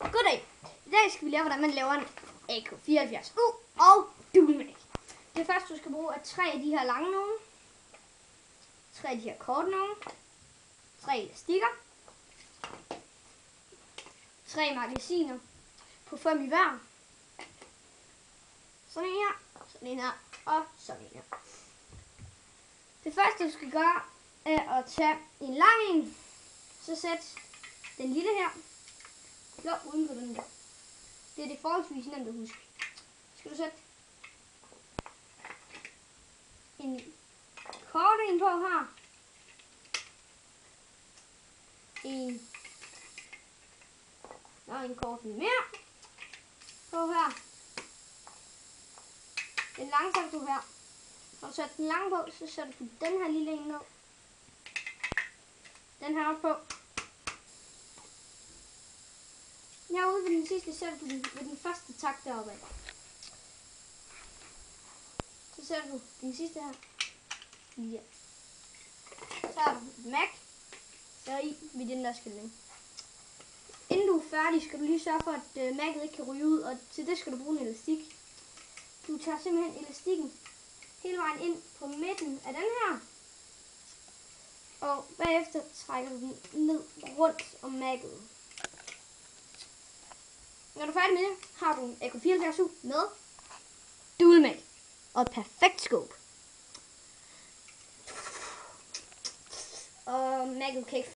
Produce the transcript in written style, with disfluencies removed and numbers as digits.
Goddag. I dag skal vi lære, hvordan man laver en AK74U og dualmag. Det første, du skal bruge, er 3 af de her lange nogle, 3 af de her korte nogle, 3 elastikker, 3 magasiner på 5 i hver. Sådan en her, sådan en her og sådan en her. Det første, du skal gøre, er at tage en lang en, så sæt den lille her, uden på den der. Det er det forholdsvis nemt at huske. Skal du sætte en kort en på her. En kort mere på her. En langsom på her. Når du sætter den lange på, så sætter du den her lille en ned. Den her op på. Herude ved den sidste sætter du den ved den første takt deroppe af. Så sætter du den sidste her. Ja. Så har du mag der i ved den der skilning. Inden du er færdig, skal du lige sørge for, at magget ikke kan ryge ud, og til det skal du bruge en elastik. Du tager simpelthen elastikken hele vejen ind på midten af den her, og bagefter trækker du den ned rundt om magget. Når du er færdig med det, har du en AK74U med dualmag og et perfekt scope. Og magget kan ikke